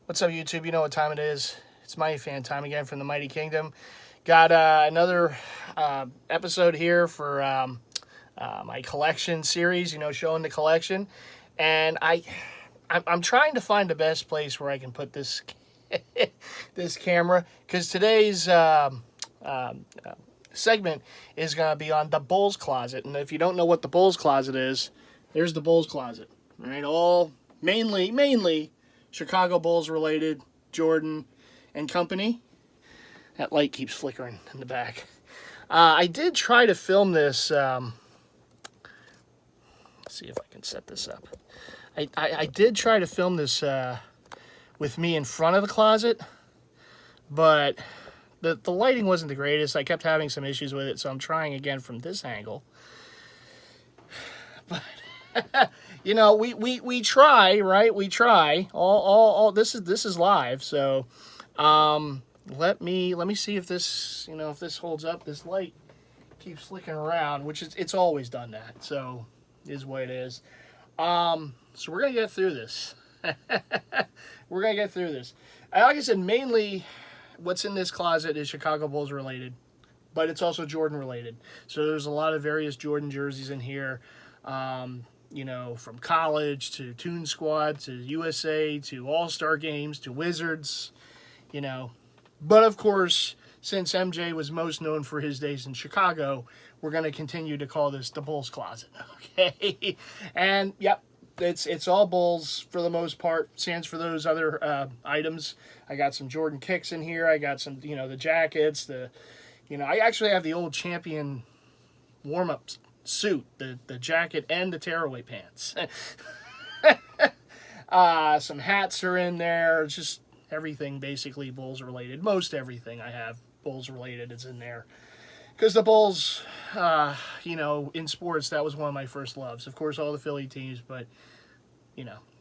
What's up, YouTube? You know what time it is. It's MightyFan time again from the Mighty Kingdom. Got another episode here for my collection series, showing the collection. And I'm trying to find the best place where I can put this this camera, because today's segment is going to be on the Bulls Closet. And if you don't know what the Bulls Closet is, there's the Bulls Closet. All right, all mainly Chicago Bulls related, Jordan and company. That light keeps flickering in the back. I did try to film this. Let's see if I can set this up. I did try to film this with me in front of the closet, but the lighting wasn't the greatest. I kept having some issues with it, so I'm trying again from this angle. But we try, right? We try. All this is live, so let me see if this if this holds up. This light keeps flicking around, which it's always done that, so it is what it is. So we're gonna get through this. We're gonna get through this. Like I said, mainly what's in this closet is Chicago Bulls related, but it's also Jordan related. So there's a lot of various Jordan jerseys in here. From college to Toon Squad to USA to All-Star games to Wizards, But of course, since MJ was most known for his days in Chicago, we're going to continue to call this the Bulls Closet, okay? And, yep, it's all Bulls for the most part. Stands for those other items. I got some Jordan kicks in here. I got some, the jackets. I actually have the old champion warm-ups suit, the jacket and the tearaway pants. Some hats are in there. Just everything basically Bulls related. Most everything I have Bulls related is in there, because the Bulls, in sports, that was one of my first loves. Of course, all the Philly teams, but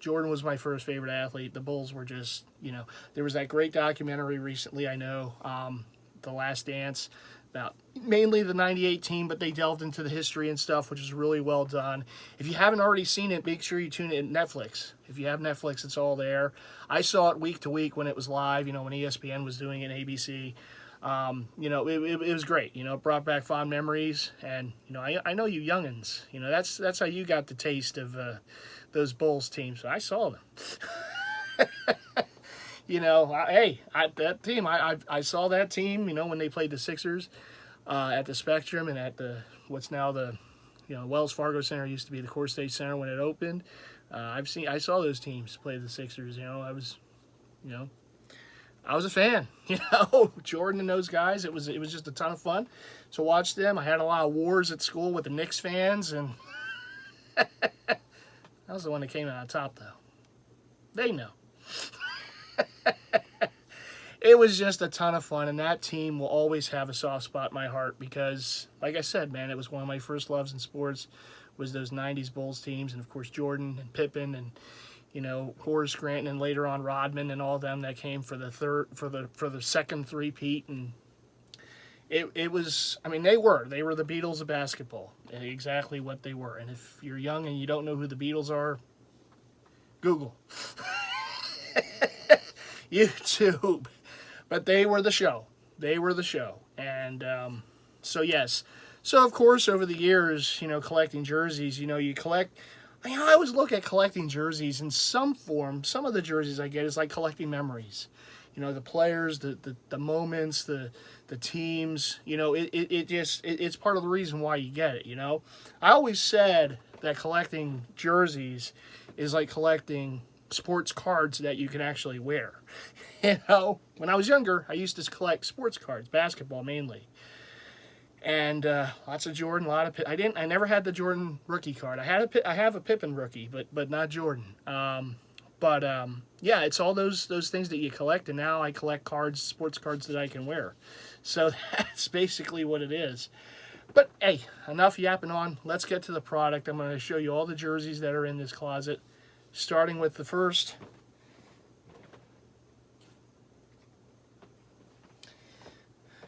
Jordan was my first favorite athlete. The Bulls were just, there was that great documentary recently, I know, The Last Dance, about mainly the 98 team, but they delved into the history and stuff, which is really well done. If you haven't already seen it, make sure you tune in Netflix. If you have Netflix, it's all there. I saw it week to week when it was live, when ESPN was doing it, ABC. It was great. It brought back fond memories. And, I know you youngins, that's how you got the taste of those Bulls teams. So I saw them. That team, I saw that team, when they played the Sixers at the Spectrum and at what's now the, Wells Fargo Center. Used to be the Core State Center when it opened. I saw those teams play the Sixers. I was a fan. Jordan and those guys. It was just a ton of fun to watch them. I had a lot of wars at school with the Knicks fans, and I was the one that came out on top, though. They know. It was just a ton of fun, and that team will always have a soft spot in my heart because, like I said, man, it was one of my first loves in sports, was those 90s Bulls teams, and of course Jordan and Pippen and Horace Grant, and later on Rodman and all them that came for the second three-peat. And it was, they were the Beatles of basketball, exactly what they were. And if you're young and you don't know who the Beatles are, Google. YouTube. But they were the show. And so yes. So of course, over the years, collecting jerseys, you collect. I always look at collecting jerseys in some form. Some of the jerseys I get is like collecting memories. The players, the moments, the teams. It's part of the reason why you get it. I always said that collecting jerseys is like collecting sports cards that you can actually wear. When I was younger, I used to collect sports cards, basketball mainly, and lots of Jordan, I never had the Jordan rookie card. I have a Pippen rookie, but not Jordan. Yeah, it's all those things that you collect, and now I collect cards, sports cards that I can wear. So that's basically what it is. But hey, enough yapping on. Let's get to the product. I'm going to show you all the jerseys that are in this closet, starting with the first.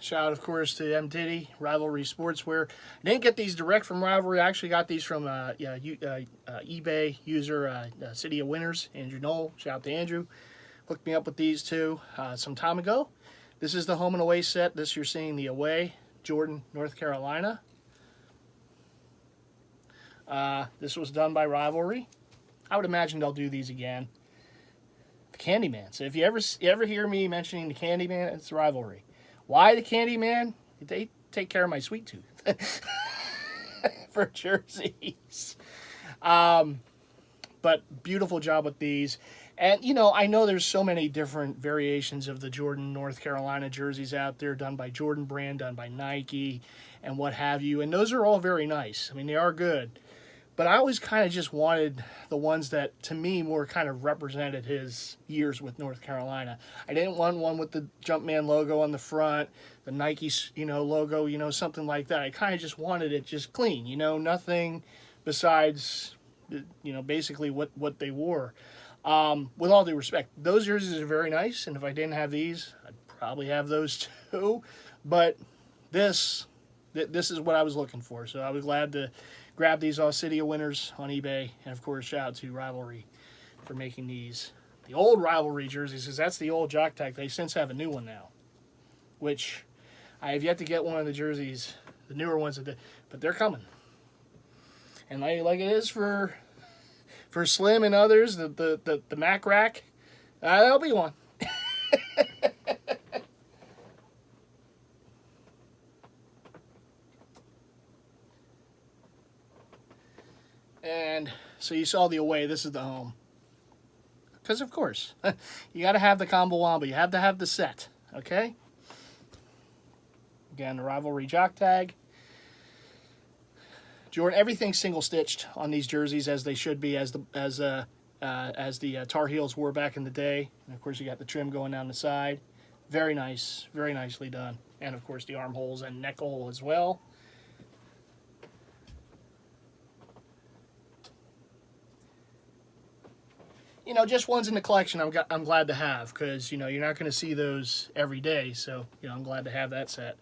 Shout out, of course, to M. Diddy, Rivalry Sportswear. I didn't get these direct from Rivalry. I actually got these from eBay user, City of Winners, Andrew Knoll. Shout out to Andrew. hooked me up with these two some time ago. This is the home and away set. This you're seeing the away, Jordan, North Carolina. This was done by Rivalry. I would imagine they'll do these again. The Candyman. So if you ever hear me mentioning the Candyman, it's Rivalry. Why the Candyman? They take care of my sweet tooth for jerseys. But beautiful job with these. And, you know, I know there's so many different variations of the Jordan, North Carolina jerseys out there, done by Jordan Brand, done by Nike, and what have you. And those are all very nice. I mean, they are good. But I always kind of just wanted the ones that, to me, more kind of represented his years with North Carolina. I didn't want one with the Jumpman logo on the front, the Nike, you know, logo, you know, something like that. I kind of just wanted it just clean, you know, nothing besides, you know, basically what they wore. With all due respect, those jerseys are very nice, and if I didn't have these, I'd probably have those too. But this is what I was looking for, so I was glad to grab these off City of Winners on eBay, and of course, shout out to Rivalry for making these. The old Rivalry jerseys, because that's the old jock tag. They since have a new one now, which I have yet to get one of the jerseys, the newer ones, but they're coming. And like it is for Slim and others, the Mac Rack, there'll be one. And so you saw the away, this is the home. Because of course, you got to have the combo wombo, you have to have the set, okay? Again, the Rivalry jock tag. Jordan, everything's single stitched on these jerseys as they should be, as the Tar Heels wore back in the day. And of course, you got the trim going down the side. Very nice, very nicely done. And of course, the armholes and neck hole as well. You know, just ones in the collection I'm glad to have, because, you know, you're not going to see those every day. So, you know, I'm glad to have that set.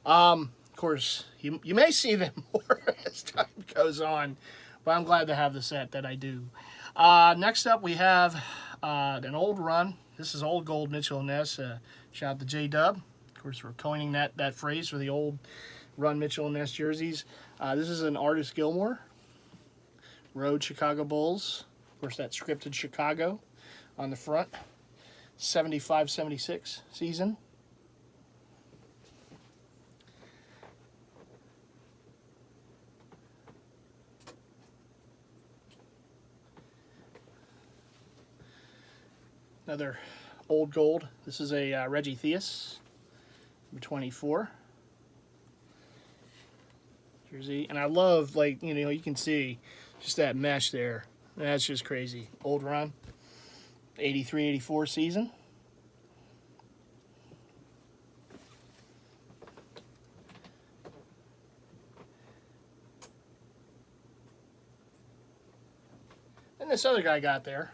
Of course, you may see them more as time goes on, but I'm glad to have the set that I do. Next up, we have an old run. This is old gold Mitchell and Ness. Shout out to J-Dub. Of course, we're coining that phrase for the old run Mitchell and Ness jerseys. This is an Artist Gilmore. Road Chicago Bulls. Of course, that scripted Chicago on the front. 75-76 season. Another old gold. This is a Reggie Theus, number 24. Jersey. And I love, like, you know, you can see just that mesh there. That's just crazy. Old run. 83-84 season. And this other guy got there.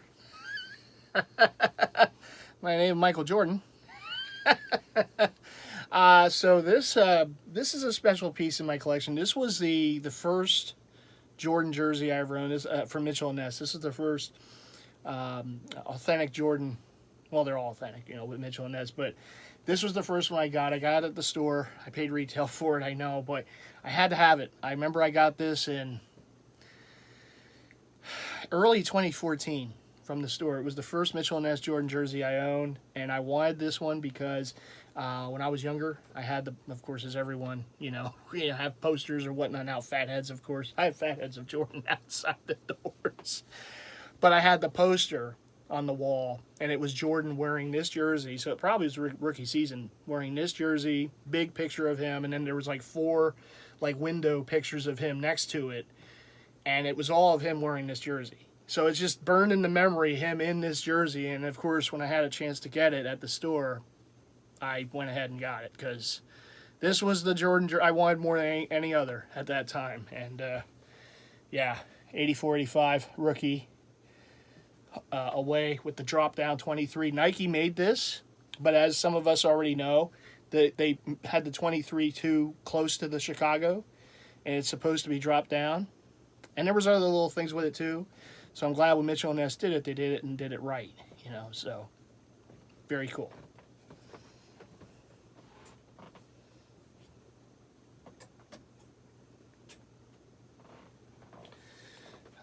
My name is Michael Jordan. So this is a special piece in my collection. This was the first Jordan jersey I ever owned. This from Mitchell and Ness. This is the first authentic Jordan. Well, they're all authentic, you know, with Mitchell and Ness, but this was the first one I got. I got it at the store. I paid retail for it, I know, but I had to have it. I remember I got this in early 2014. From the store. It was the first Mitchell & Ness Jordan jersey I owned, and I wanted this one because when I was younger, I had of course, as everyone, you know, have posters or whatnot. Now, fatheads, of course. I have fatheads of Jordan outside the doors. But I had the poster on the wall, and it was Jordan wearing this jersey, so it probably was rookie season, wearing this jersey, big picture of him, and then there was like 4 like window pictures of him next to it, and it was all of him wearing this jersey. So it's just burned in the memory, him in this jersey. And, of course, when I had a chance to get it at the store, I went ahead and got it. Because this was the Jordan I wanted more than any other at that time. And, yeah, 84-85 rookie away with the drop-down 23. Nike made this, but as some of us already know, they had the 23 too close to the Chicago, and it's supposed to be dropped down. And there was other little things with it, too. So I'm glad when Mitchell and Ness did it, they did it and did it right, you know. So very cool.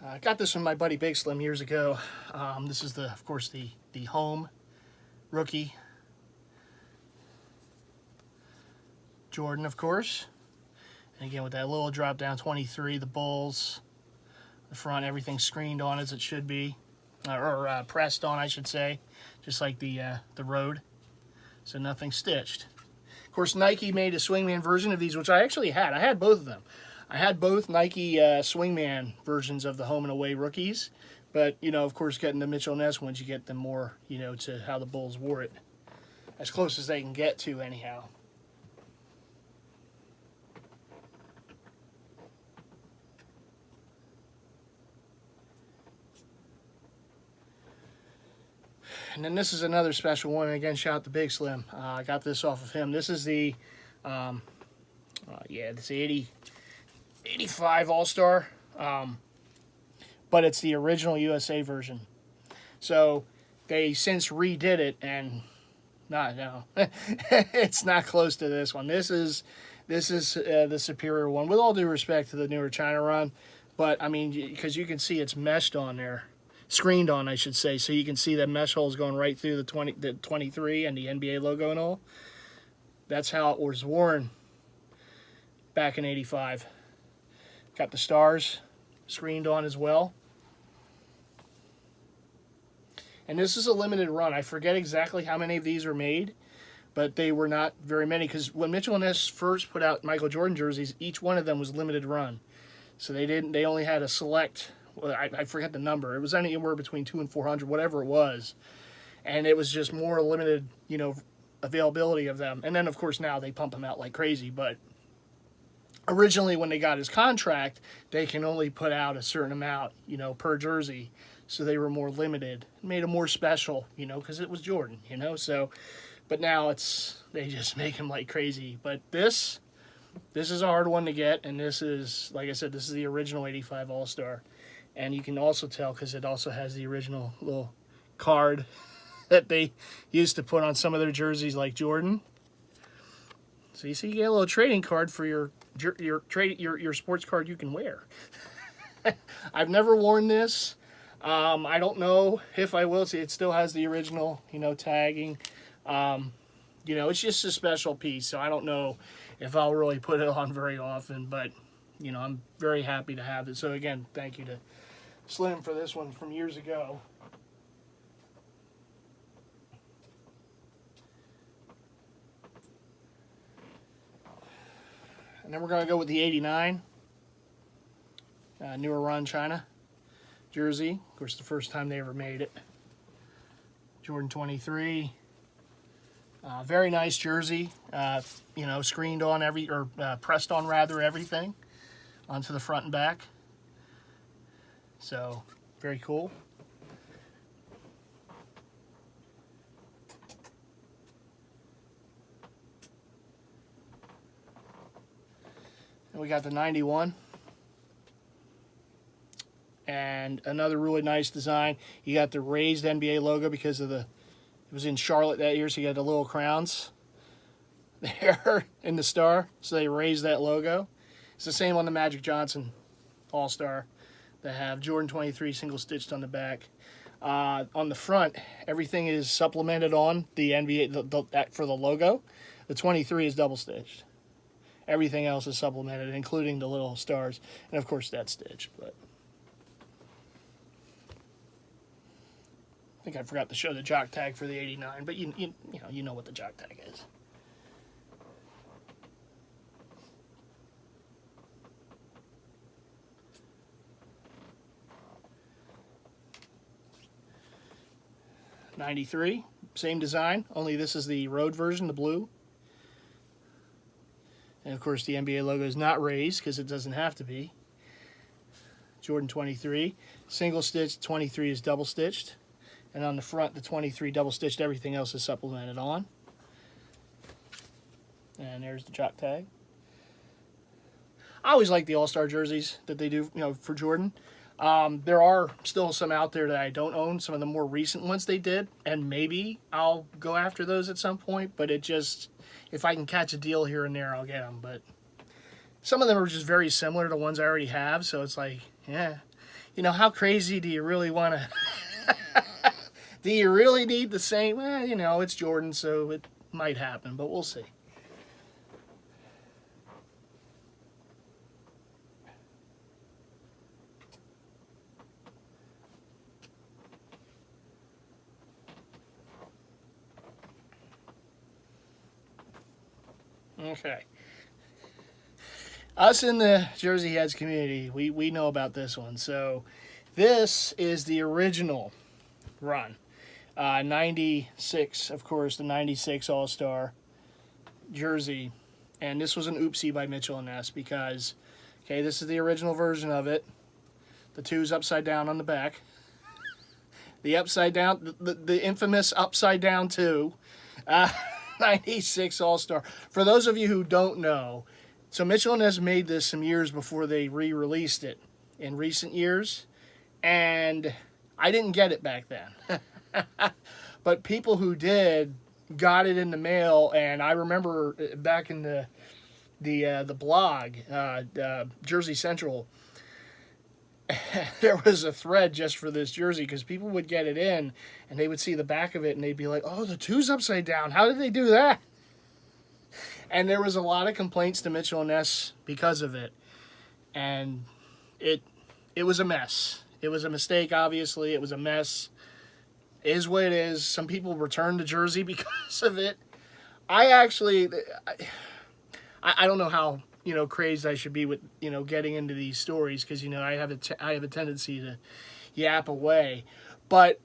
I got this from my buddy Big Slim years ago. This is, of course, the home rookie Jordan, of course. And again, with that little drop down 23, the Bulls, the front, everything screened on as it should be, or pressed on, I should say, just like the Road. So nothing stitched. Of course, Nike made a Swingman version of these, which I actually had. I had both of them. I had both Nike Swingman versions of the home and away rookies, but, you know, of course, getting the Mitchell Ness ones, you get them more, you know, to how the Bulls wore it. As close as they can get to, anyhow. And then this is another special one. And again, shout out to Big Slim. I got this off of him. This is the, it's the 85 All-Star, but it's the original USA version. So they since redid it, and no, it's not close to this one. This is the superior one, with all due respect to the newer China run. But I mean, because you can see it's meshed on there, screened on, I should say, so you can see that mesh holes going right through the 23 and the NBA logo and all. That's how it was worn back in '85. Got the stars screened on as well. And this is a limited run. I forget exactly how many of these are made, but they were not very many, because when Mitchell and Ness first put out Michael Jordan jerseys, each one of them was limited run. So they only had a select, well, I forget the number. It was anywhere between 200 and 400, whatever it was. And it was just more limited, you know, availability of them. And then, of course, now they pump them out like crazy, but originally, when they got his contract, they can only put out a certain amount, you know, per jersey. So they were more limited, made them more special, you know, because it was Jordan, you know. So, but now they just make them like crazy. But this is a hard one to get, and this is, like I said, this is the original '85 All-Star, and you can also tell because it also has the original little card that they used to put on some of their jerseys, like Jordan. So you see, you get a little trading card for your sports card you can wear. I've never worn this. I don't know if I will. See, it still has the original, you know, tagging. You know, it's just a special piece, so I don't know if I'll really put it on very often, but, you know, I'm very happy to have it. So again, thank you to Slim for this one from years ago. And then we're going to go with the 89, newer run China jersey. Of course, the first time they ever made it. Jordan 23. Very nice jersey. You know, screened on pressed on rather everything onto the front and back. So, very cool. And we got the 91. And another really nice design. You got the raised NBA logo because of it was in Charlotte that year, so you got the little crowns there in the star. So they raised that logo. It's the same on the Magic Johnson All-Star. They have Jordan 23 single stitched on the back. On the front, everything is supplemented on the NBA for the logo. The 23 is double stitched. Everything else is supplemented, including the little stars, and of course that stitch. But I think I forgot to show the jock tag for the 89, but you know what the jock tag is. '93, same design, only this is the road version, the blue. And of course the NBA logo is not raised because it doesn't have to be. Jordan 23, single stitched, 23 is double stitched. And on the front, the 23 double stitched, everything else is supplemented on. And there's the jock tag. I always like the All-Star jerseys that they do, you know, for Jordan. There are still some out there that I don't own, some of the more recent ones they did, and maybe I'll go after those at some point, but it just, if I can catch a deal here and there, I'll get them. But some of them are just very similar to ones I already have, so it's like, yeah, you know, how crazy do you really want to, do you really need the same? Well, you know, it's Jordan, so it might happen, but we'll see. Okay. Us in the Jersey Heads community, we know about this one. So this is the original run. 96, of course, the 96 All-Star jersey. And this was an oopsie by Mitchell and Ness because, okay, this is the original version of it. The 2's upside down on the back. The upside down, the infamous upside down 2. 96 All-Star. For those of you who don't know, so Mitchell and Ness made this some years before they re-released it in recent years, and I didn't get it back then. But people who did got it in the mail, and I remember back in the blog, Jersey Central, there was a thread just for this jersey because people would get it in and they would see the back of it and they'd be like, oh, the 2's upside down. How did they do that? And there was a lot of complaints to Mitchell and Ness because of it. And it was a mess. It was a mistake, obviously. It was a mess. It is what it is. Some people returned the jersey because of it. I don't know how, you know, crazed I should be with, you know, getting into these stories because, you know, I have a tendency to yap away. But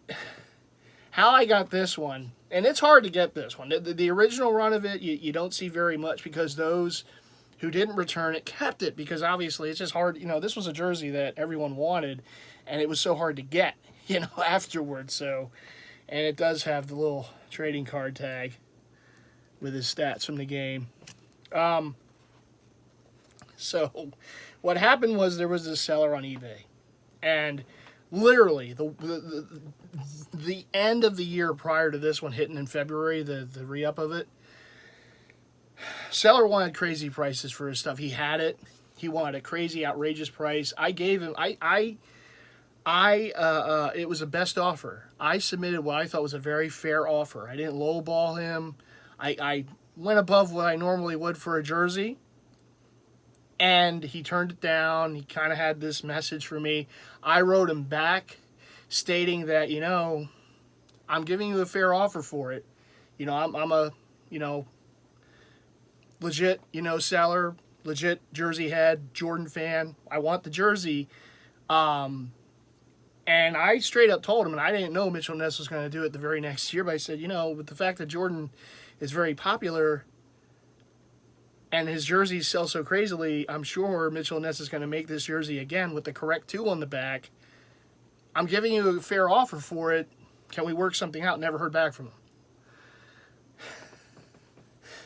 how I got this one, and it's hard to get this one. The original run of it, you don't see very much because those who didn't return it kept it because obviously it's just hard. You know, this was a jersey that everyone wanted, and it was so hard to get, you know, afterwards. So, and it does have the little trading card tag with his stats from the game. So what happened was there was this seller on eBay, and literally the end of the year prior to this one hitting in February, the re-up of it, seller wanted crazy prices for his stuff. He had it. He wanted a crazy, outrageous price. I gave him, it was a best offer. I submitted what I thought was a very fair offer. I didn't lowball him. I went above what I normally would for a jersey. And he turned it down. He kind of had this message for me. I wrote him back stating that, you know, I'm giving you a fair offer for it. You know, I'm a, you know, legit, you know, seller, legit Jersey head, Jordan fan. I want the jersey. And I straight up told him, and I didn't know Mitchell Ness was going to do it the very next year, but I said, you know, with the fact that Jordan is very popular and his jerseys sell so crazily, I'm sure Mitchell Ness is going to make this jersey again with the correct 2 on the back. I'm giving you a fair offer for it. Can we work something out? Never heard back from him.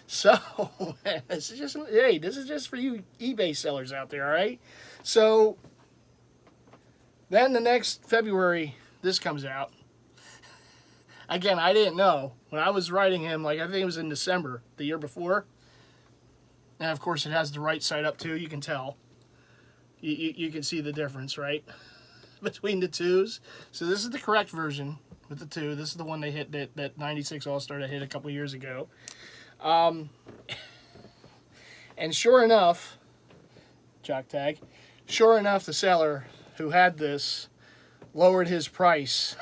So, this is just for you eBay sellers out there, all right? So, then the next February, this comes out. Again, I didn't know. When I was writing him, like I think it was in December, the year before. And of course, it has the right side up too. You can tell. You can see the difference, right? Between the 2's. So this is the correct version with the 2. This is the one they hit, that 96 All-Star that hit a couple years ago. And sure enough, jock tag, sure enough, the seller who had this lowered his price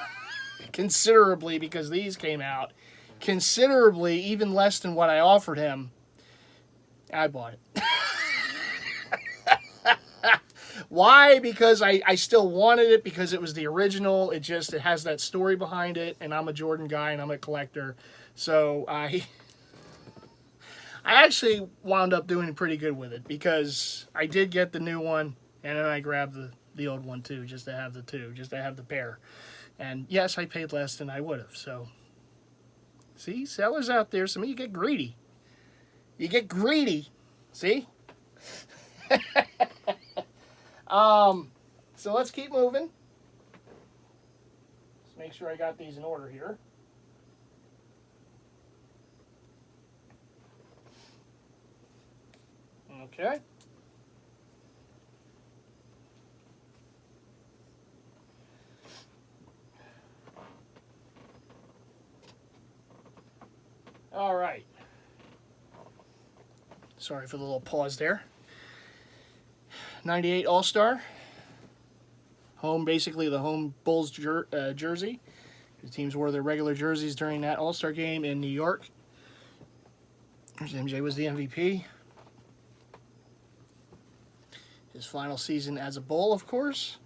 considerably because these came out. Considerably, even less than what I offered him. I bought it. Why? Because I still wanted it because it was the original. It has that story behind it, and I'm a Jordan guy and I'm a collector. So I actually wound up doing pretty good with it because I did get the new one, and then I grabbed the old one too, just to have the 2, just to have the pair. And yes, I paid less than I would have. So see, sellers out there, some of you get greedy. You get greedy. See? So let's keep moving. Let's make sure I got these in order here. Okay. All right. Sorry for the little pause there. 98 All-Star. Home, basically the home Bulls jersey. The teams wore their regular jerseys during that All-Star game in New York. MJ was the MVP. His final season as a Bull, of course.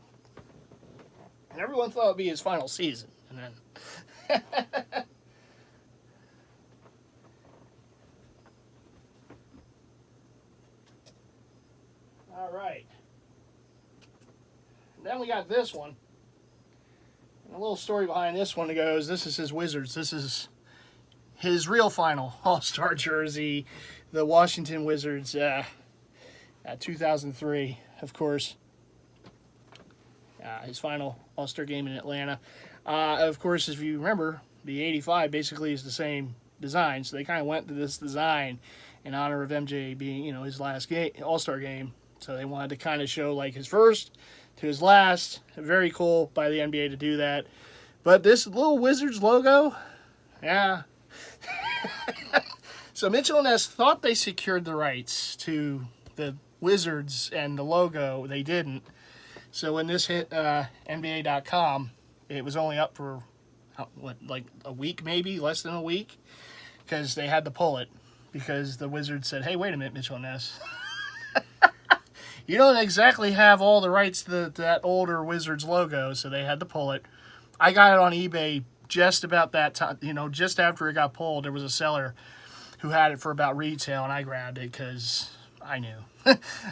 And everyone thought it would be his final season. And then... All right. And then we got this one. And a little story behind this one goes, this is his Wizards. This is his real final All-Star jersey. The Washington Wizards, 2003, of course. His final All-Star game in Atlanta. Of course, if you remember, the 85 basically is the same design. So they kind of went to this design in honor of MJ being, you know, his last game, All-Star game. So they wanted to kind of show like his first to his last. Very cool by the NBA to do that. But this little Wizards logo, yeah. So Mitchell and Ness thought they secured the rights to the Wizards and the logo. They didn't. So when this hit NBA.com, it was only up for, what, like a week maybe? Less than a week? Because they had to pull it. Because the Wizards said, hey, wait a minute, Mitchell and Ness. You don't exactly have all the rights to that older Wizards logo, so they had to pull it. I got it on eBay just about that time, you know, just after it got pulled. There was a seller who had it for about retail, and I grabbed it because I knew.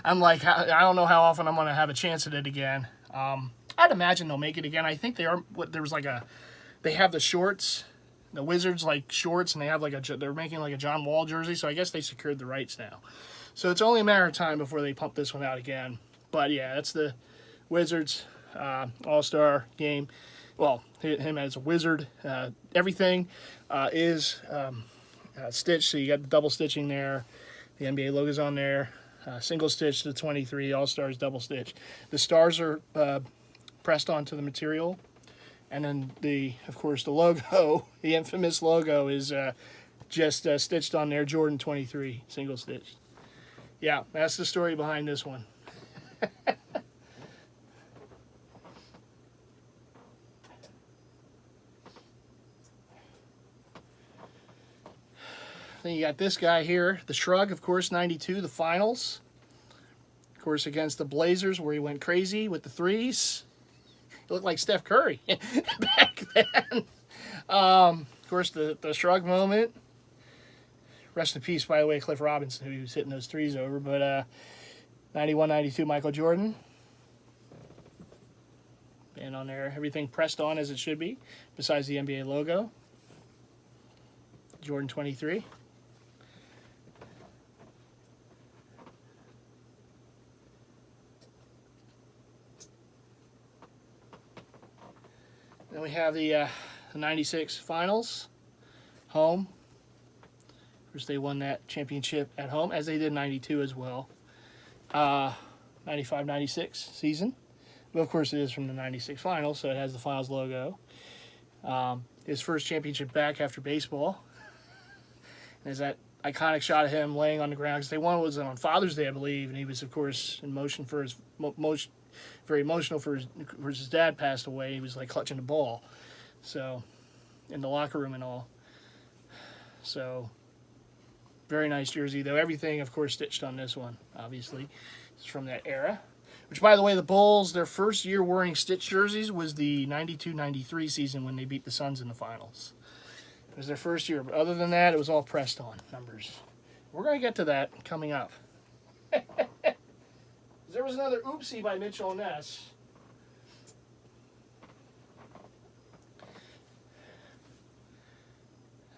I'm like, I don't know how often I'm going to have a chance at it again. I'd imagine they'll make it again. I think they are. There was like they have the shorts, the Wizards like shorts, and they have like they're making like a John Wall jersey. So I guess they secured the rights now. So it's only a matter of time before they pump this one out again. But yeah, that's the Wizards All-Star game. Well, him as a Wizard. Everything is stitched, so you got the double stitching there. The NBA logo's on there. Single stitch to 23, All-Stars double stitch. The stars are pressed onto the material. And then, of course, the logo, the infamous logo, is just stitched on there, Jordan 23, single stitch. Yeah, that's the story behind this one. Then you got this guy here, the Shrug, of course, 92, the finals. Of course, against the Blazers, where he went crazy with the threes. He looked like Steph Curry back then. Of course, the Shrug moment. Rest in peace, by the way, Cliff Robinson, who was hitting those threes over. But 91, 92, Michael Jordan. And on there, everything pressed on as it should be, besides the NBA logo. Jordan 23. Then we have the 96 finals, home. Of course, they won that championship at home, as they did 92 as well. 95-96 season. But, of course, it is from the 96 finals, so it has the finals logo. His first championship back after baseball. There's that iconic shot of him laying on the ground, because they won, was on Father's Day, I believe, and he was, of course, in motion for his very emotional for his dad passed away. He was like clutching the ball, so in the locker room and all. So very nice jersey, though. Everything, of course, stitched on this one. Obviously, it's from that era. Which, by the way, the Bulls, their first year wearing stitched jerseys was the 92-93 season when they beat the Suns in the finals. It was their first year, but other than that, it was all pressed on numbers. We're going to get to that coming up. There was another oopsie by Mitchell and Ness.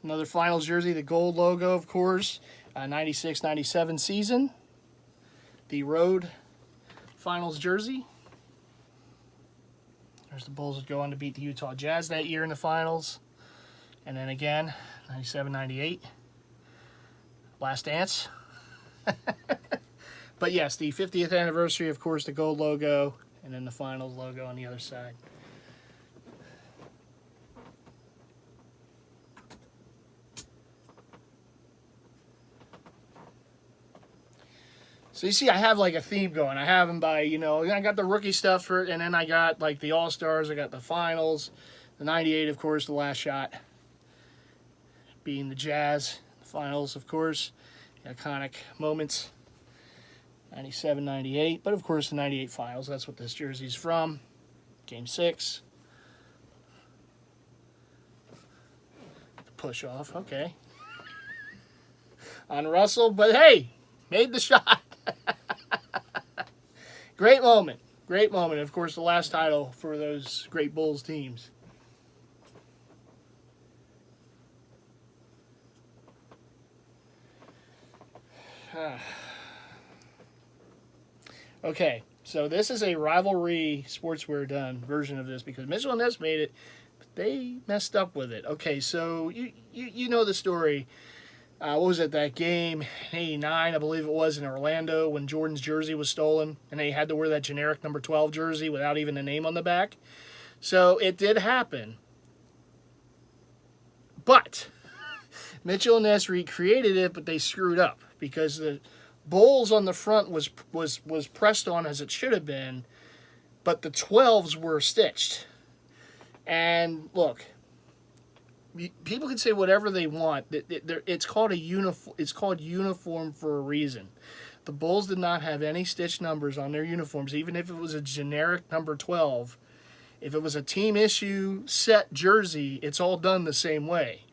Another finals jersey, the gold logo, of course. 96-97 season. The road finals jersey. There's the Bulls would go on to beat the Utah Jazz that year in the finals. And then again, 97-98. Last dance. But yes, the 50th anniversary, of course, the gold logo, and then the finals logo on the other side. So you see, I have like a theme going. I have them by, you know, I got the rookie stuff for it, and then I got like the All-Stars, I got the finals, the 98, of course, the last shot being the Jazz, the finals, of course, the iconic moments, 97-98, but of course the 98 finals, that's what this jersey's from, Game 6. The push off, okay. On Russell, but hey, made the shot. Great moment. Great moment. Of course, the last title for those great Bulls teams. Okay, so this is a Rivalry Sportswear done version of this because Mitchell and Ness made it, but they messed up with it. Okay, so you know the story. What was it, that game in 89, I believe it was, in Orlando when Jordan's jersey was stolen and they had to wear that generic number 12 jersey without even a name on the back. So it did happen. But Mitchell and Ness recreated it, but they screwed up because the Bulls on the front was pressed on as it should have been, but the 12s were stitched. And look, people can say whatever they want. It's called a uniform. It's called uniform for a reason. The Bulls did not have any stitched numbers on their uniforms, even if it was a generic number 12. If it was a team issue set jersey, it's all done the same way.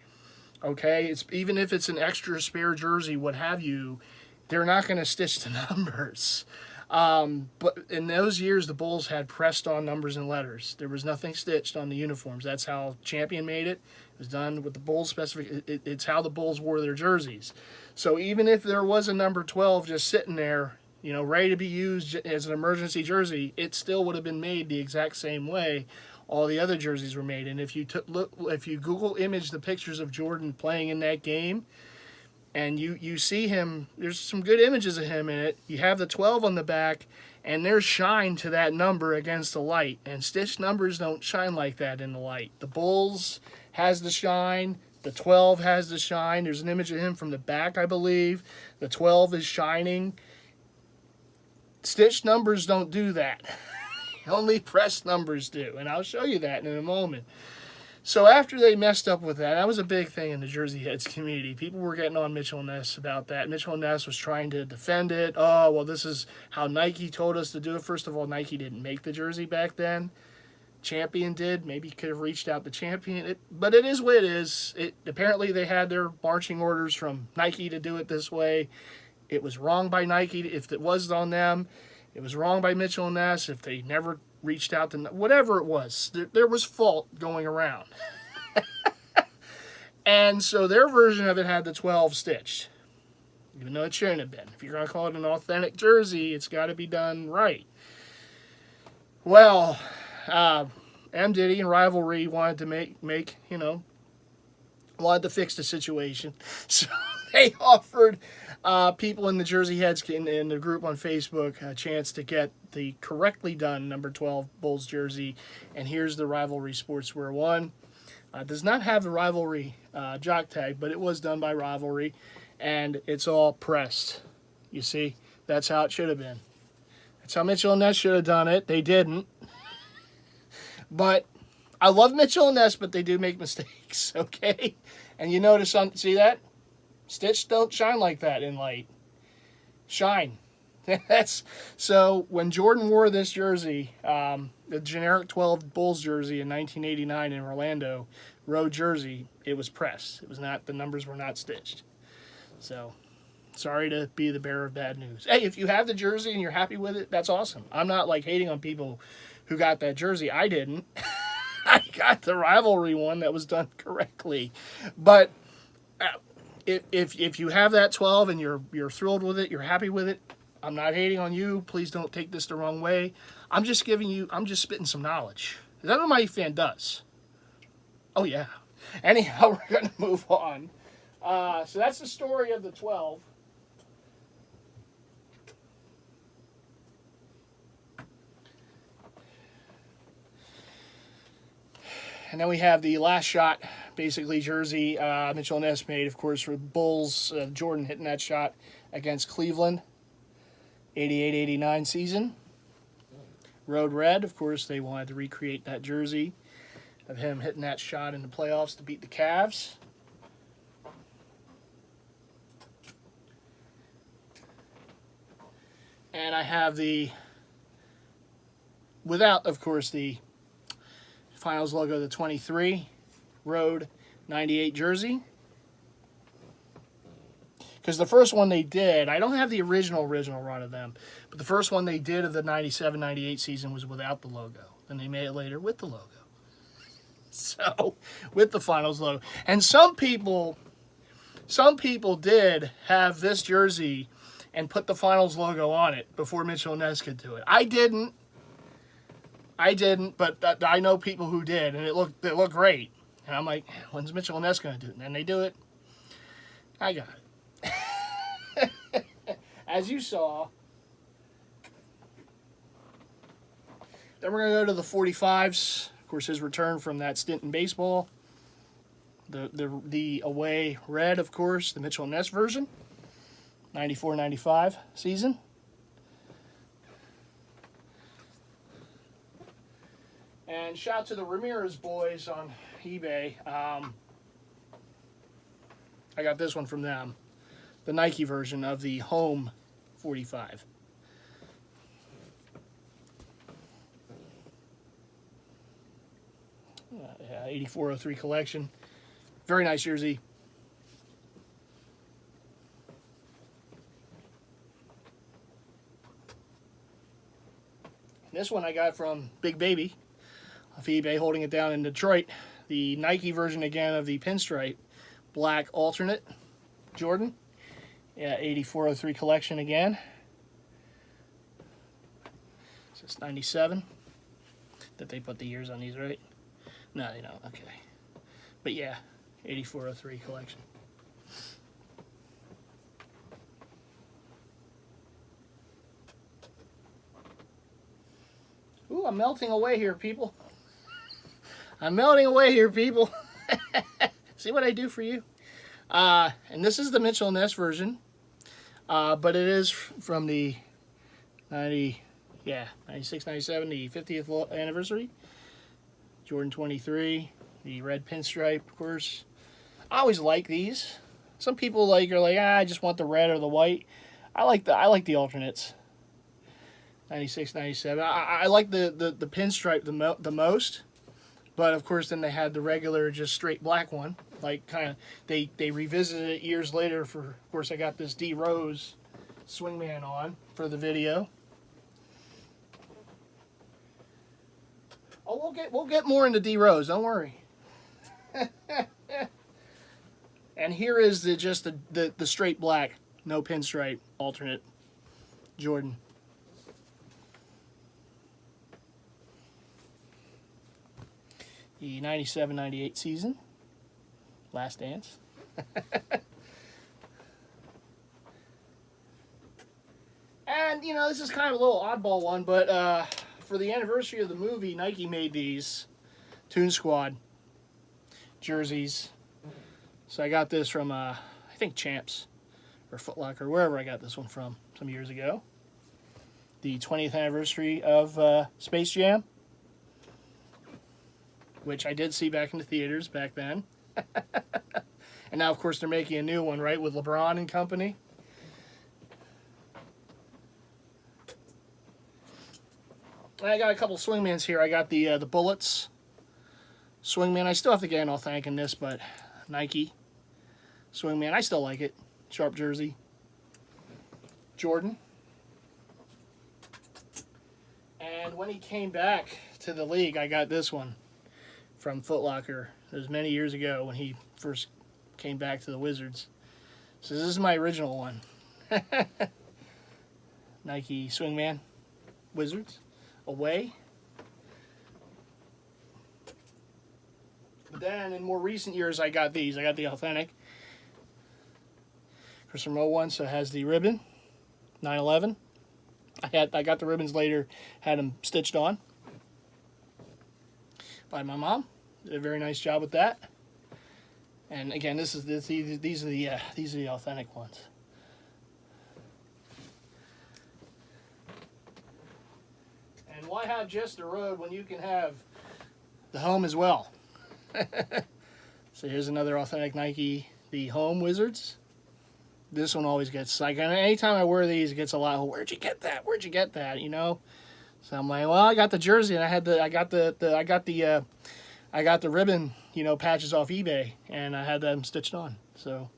Okay, it's even if it's an extra spare jersey, what have you, they're not going to stitch the numbers. But in those years, the Bulls had pressed on numbers and letters. There was nothing stitched on the uniforms. That's how Champion made it. It was done with the Bulls specific. It's how the Bulls wore their jerseys. So even if there was a number 12 just sitting there, you know, ready to be used as an emergency jersey, it still would have been made the exact same way all the other jerseys were made. And if you if you Google image the pictures of Jordan playing in that game, and you see him, there's some good images of him in it. You have the 12 on the back, and there's shine to that number against the light. And stitched numbers don't shine like that in the light. The Bulls has the shine. The 12 has the shine. There's an image of him from the back, I believe. The 12 is shining. Stitched numbers don't do that. Only pressed numbers do. And I'll show you that in a moment. So after they messed up with that, that was a big thing in the Jersey Heads community. People were getting on Mitchell and Ness about that. Mitchell and Ness was trying to defend it. Oh, well, this is how Nike told us to do it. First of all, Nike didn't make the jersey back then. Champion did. Maybe could have reached out to Champion. But it is what it is. Apparently, they had their marching orders from Nike to do it this way. It was wrong by Nike if it was on them. It was wrong by Mitchell and Ness if they never reached out to, whatever it was. There was fault going around. And so their version of it had the 12 stitched, even though it shouldn't have been. If you're going to call it an authentic jersey, it's got to be done right. Well, M. Diddy and Rivalry wanted to make wanted to fix the situation. So they offered people in the Jersey Heads in the group on Facebook a chance to get the correctly done number 12 Bulls jersey. And here's the Rivalry Sportswear one. Does not have the Rivalry jock tag, but it was done by Rivalry. And it's all pressed. You see? That's how it should have been. That's how Mitchell and Ness should have done it. They didn't. But I love Mitchell and Ness, but they do make mistakes, okay? And you notice, see that? Stitch don't shine like that in light. Shine. So when Jordan wore this jersey, the generic 12 Bulls jersey in 1989 in Orlando, road jersey, it was pressed. It was not, the numbers were not stitched. So sorry to be the bearer of bad news. Hey, if you have the jersey and you're happy with it, that's awesome. I'm not like hating on people who got that jersey. I didn't. I got the Rivalry one that was done correctly. But if you have that 12 and you're thrilled with it, you're happy with it, I'm not hating on you. Please don't take this the wrong way. I'm just spitting some knowledge. Is that what MightyFan does? Oh, yeah. Anyhow, we're going to move on. So that's the story of the 12. And then we have the last shot, basically, jersey Mitchell Ness made, of course, for the Bulls. Jordan hitting that shot against Cleveland. 88-89 season. Road red, of course, they wanted to recreate that jersey of him hitting that shot in the playoffs to beat the Cavs. And I have the, without, of course, the Finals logo, the 23 Road 98 jersey. Because the first one they did, I don't have the original run of them, but the first one they did of the 97-98 season was without the logo. Then they made it later with the logo. So, with the Finals logo. And some people did have this jersey and put the Finals logo on it before Mitchell Ness could do it. I didn't, but I know people who did, and it looked great. And I'm like, when's Mitchell Ness going to do it? And then they do it. I got it. As you saw. Then we're going to go to the 45s. Of course, his return from that stint in baseball. The away red, of course, the Mitchell Ness version. 94-95 season. And shout out to the Ramirez boys on eBay. I got this one from them. The Nike version of the home 45. Yeah, 8403 collection. Very nice jersey. This one I got from Big Baby off eBay, holding it down in Detroit. The Nike version again of the pinstripe black alternate Jordan. Yeah, 8403 collection again. So it's 97. That they put the years on these, right? No, they don't. Okay. But yeah, 8403 collection. Ooh, I'm melting away here, people. I'm melting away here, people. See what I do for you? And this is the Mitchell Ness version. But it is from the 96, 97, the 50th anniversary. Jordan 23, the red pinstripe, of course. I always like these. Some people are like, I just want the red or the white. I like the alternates. 96, 97. I like the pinstripe the most. But of course, then they had the regular, just straight black one. Like kind of, they revisited it years later. For of course, I got this D Rose swingman on for the video. Oh, we'll get more into D Rose. Don't worry. And here is the straight black, no pinstripe alternate Jordan. The 97-98 season. Last Dance. And, this is kind of a little oddball one, but for the anniversary of the movie, Nike made these Toon Squad jerseys. So I got this from, I think, Champs or Foot Locker, wherever I got this one from some years ago. The 20th anniversary of Space Jam, which I did see back in the theaters back then. And now, of course, they're making a new one, right, with LeBron and company. And I got a couple swingmans here. I got the Bullets swingman. I still have to get an authentic in this, but Nike swingman. I still like it. Sharp jersey. Jordan. And when he came back to the league, I got this one from Foot Locker. It was many years ago when he first came back to the Wizards. So this is my original one. Nike Swingman Wizards. Away. Then in more recent years, I got these. I got the authentic. Chris from 01, so it has the ribbon. 9/11. I got the ribbons later, had them stitched on by my mom. Did a very nice job with that. And again, these are the authentic ones. And why have just the road when you can have the home as well? So here's another authentic Nike, the Home Wizards. This one always gets, like, anytime I wear these, it gets a lot of, where'd you get that? Where'd you get that? You know? So I'm like, well, I got the jersey, and I got the ribbon, you know, patches off eBay, and I had them stitched on. So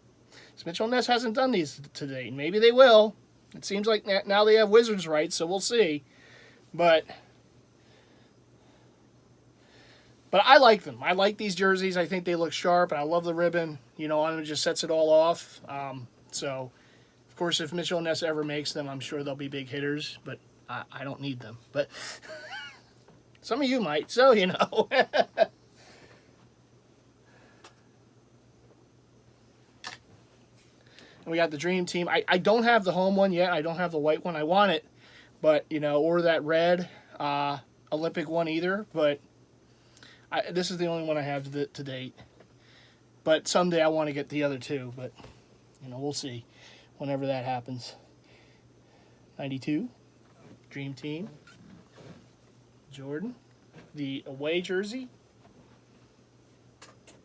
Mitchell Ness hasn't done these to date. Maybe they will. It seems like now they have Wizards rights, so we'll see. But I like them. I like these jerseys. I think they look sharp, and I love the ribbon. You know, it just sets it all off. So, of course, if Mitchell Ness ever makes them, I'm sure they'll be big hitters, but I don't need them. But some of you might, so you know. And we got the Dream Team. I don't have the home one yet. I don't have the white one. I want it, but, you know, or that red Olympic one either. But this is the only one I have to date. But someday I want to get the other two, but, you know, we'll see whenever that happens. 92, Dream Team, Jordan, the away jersey.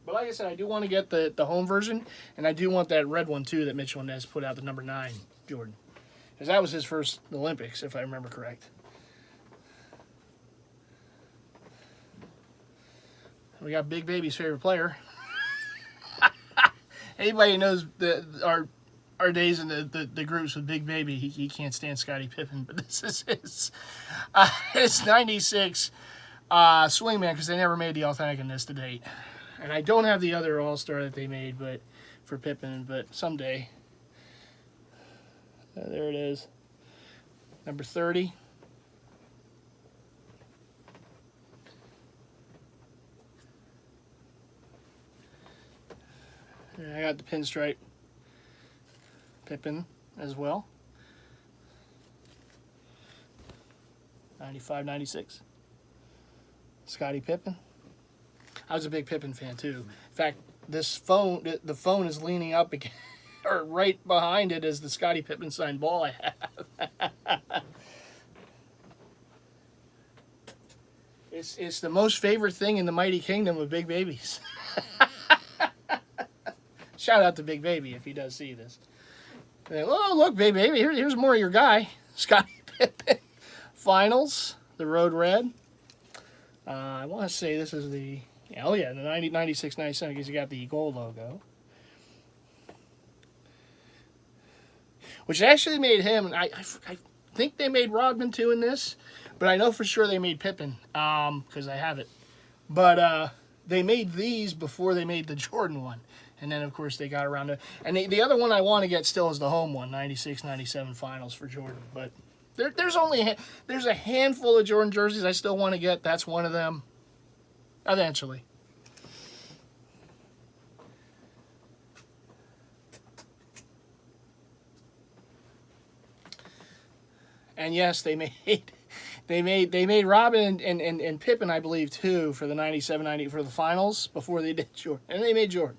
But like I said, I do want to get the home version, and I do want that red one too that Mitchell Ness put out, the number 9 Jordan. Because that was his first Olympics, if I remember correct. We got Big Baby's favorite player. Anybody who knows our days in the groups with Big Baby, he can't stand Scottie Pippen, but this is his 96 Swingman, because they never made the authentic in this to date. And I don't have the other All-Star that they made, but for Pippen, but someday. There it is. Number 30. And I got the pinstripe Pippen as well. 95, 96. Scottie Pippen. I was a big Pippen fan too. In fact, this phone, the phone is leaning up again, or right behind it is the Scottie Pippen signed ball I have. It's the most favorite thing in the mighty kingdom of Big Babies. Shout out to Big Baby if he does see this. Oh, look, Big Baby, here's more of your guy, Scottie Pippen. Finals, the Road Red. I want to say this is the, oh yeah, the 90, 96, 97, because you got the gold logo. Which actually made him, I think they made Rodman too in this, but I know for sure they made Pippen, because I have it. But they made these before they made the Jordan one. And then, of course, they got around to... And the other one I want to get still is the home one, 96, 97 finals for Jordan. But there's a handful of Jordan jerseys I still want to get. That's one of them. Eventually. And yes, they made Robin and Pippen, I believe, too, for the 97, 90 for the finals before they did Jordan. And they made Jordan.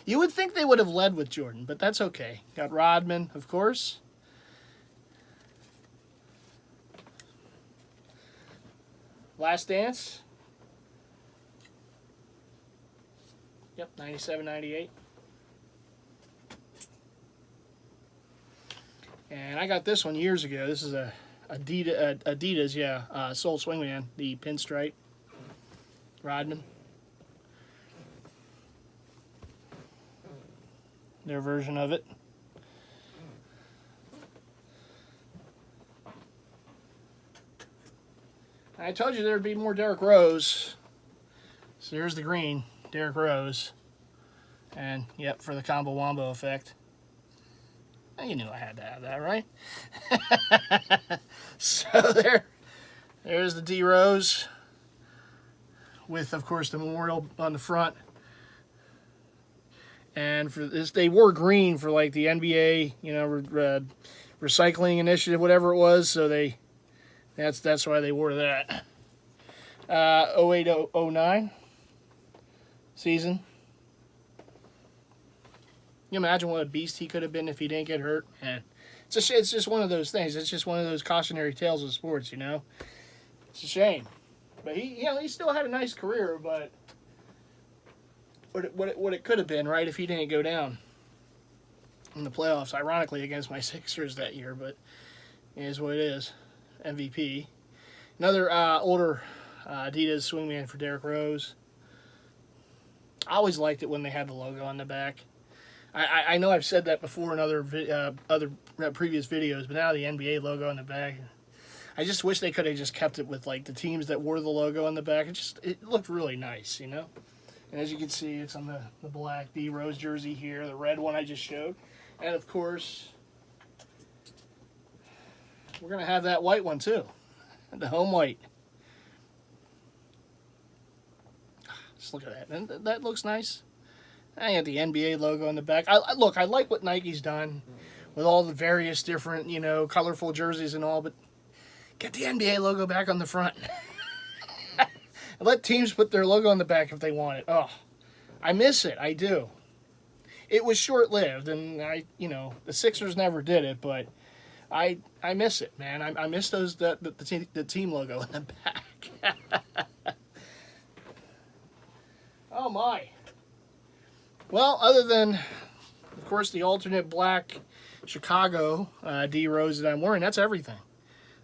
You would think they would have led with Jordan, but that's okay. Got Rodman, of course. Last Dance. Yep, 97, 98. And I got this one years ago. This is a Adidas, yeah, Soul Swingman, the pinstripe. Rodman. Their version of it. I told you there'd be more Derrick Rose. So here's the green, Derrick Rose. And, yep, for the combo wombo effect. You knew I had to have that, right? So there's the D Rose. with, of course, the memorial on the front. And for this, they wore green for like the NBA, you know, recycling initiative, whatever it was. So that's why they wore that. 08-09 season. Can you imagine what a beast he could have been if he didn't get hurt? Man, it's just one of those things. It's just one of those cautionary tales of sports, you know. It's a shame, but he still had a nice career, but. What it could have been, right, if he didn't go down in the playoffs, ironically, against my Sixers that year, but it is what it is. MVP. Another older Adidas swingman for Derrick Rose. I always liked it when they had the logo on the back. I know I've said that before in other previous videos, but now the NBA logo on the back. I just wish they could have just kept it with like the teams that wore the logo on the back. It looked really nice, you know. And as you can see, it's on the black D Rose jersey here, the red one I just showed. And of course, we're going to have that white one too. The home white. Just look at that. And that looks nice. I got the NBA logo on the back. Look, I like what Nike's done with all the various different, you know, colorful jerseys and all, but get the NBA logo back on the front. And let teams put their logo on the back if they want it. Oh, I miss it. I do. It was short-lived, and the Sixers never did it, but I miss it, man. I miss the team logo on the back. Oh my. Well, other than, of course, the alternate black Chicago D Rose that I'm wearing, that's everything.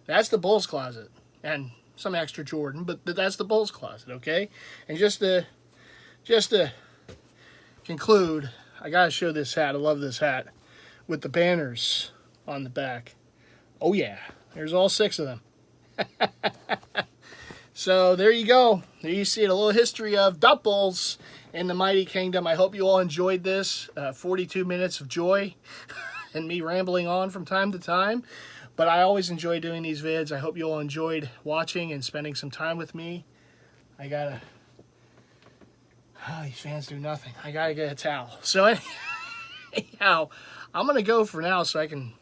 That's the Bulls closet, and some extra Jordan, but that's the Bulls closet, okay? And just to conclude, I gotta show this hat. I love this hat with the banners on the back. Oh yeah, there's all 6 of them. So there you go. There you see it, a little history of the Bulls in the Mighty Kingdom. I hope you all enjoyed this. 42 minutes of joy and me rambling on from time to time. But I always enjoy doing these vids. I hope you all enjoyed watching and spending some time with me. I gotta... Oh, these fans do nothing. I gotta get a towel. So anyhow, I'm gonna go for now so I can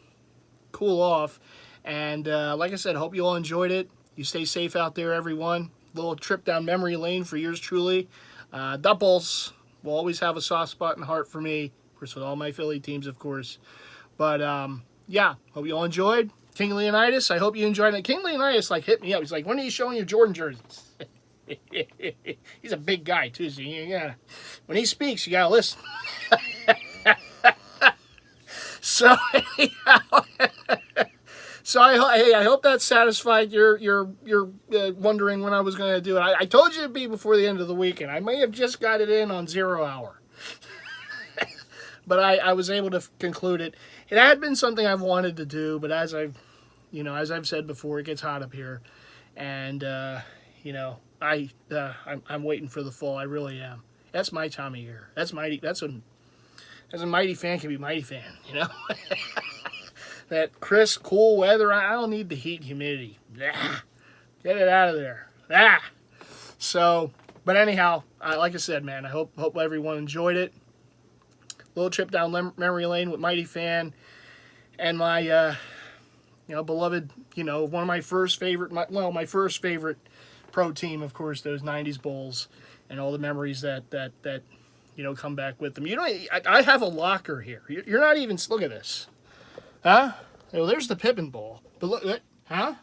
cool off. And like I said, hope you all enjoyed it. You stay safe out there, everyone. Little trip down memory lane for yours truly. The Bulls will always have a soft spot in the heart for me. Of course, with all my Philly teams, of course. But yeah, hope you all enjoyed. King Leonidas, I hope you enjoyed it. King Leonidas hit me up. He's like, when are you showing your Jordan jerseys? He's a big guy too, so when he speaks, you gotta listen. So anyhow, I hope that satisfied your wondering when I was going to do it. I told you it'd be before the end of the weekend. I may have just got it in on 0 hour. But I was able to conclude it. It had been something I've wanted to do, but as I've said before, it gets hot up here, and I'm waiting for the fall. I really am. That's my time of year. That's Mighty. That's when, as a Mighty fan can be Mighty fan. You know, that crisp, cool weather. I don't need the heat and humidity. Get it out of there. So, but anyhow, like I said, man, I hope everyone enjoyed it. Little trip down memory lane with MightyFan and my, beloved, one of my first favorite, my first favorite pro team, of course, those 90s Bulls and all the memories that come back with them. I have a locker here. You're not even, look at this. Huh? Well, there's the Pippen Bowl. But look, huh?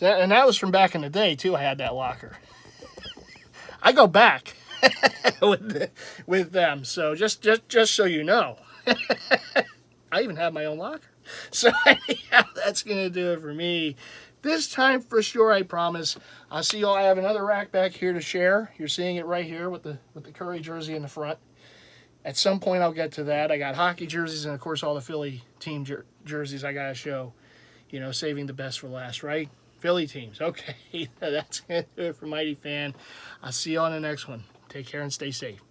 And that was from back in the day, too. I had that locker. I go back. with them, so just so you know. I even have my own locker. So anyhow, that's gonna do it for me this time for sure, I promise. I'll see you all. I have another rack back here to share. You're seeing it right here with the Curry jersey in the front. At some point I'll get to that. I got hockey jerseys and of course all the Philly team jerseys I gotta show. Saving the best for last, right? Philly teams. Okay, that's gonna do it for MightyFan. I'll see you on the next one. Take care and stay safe.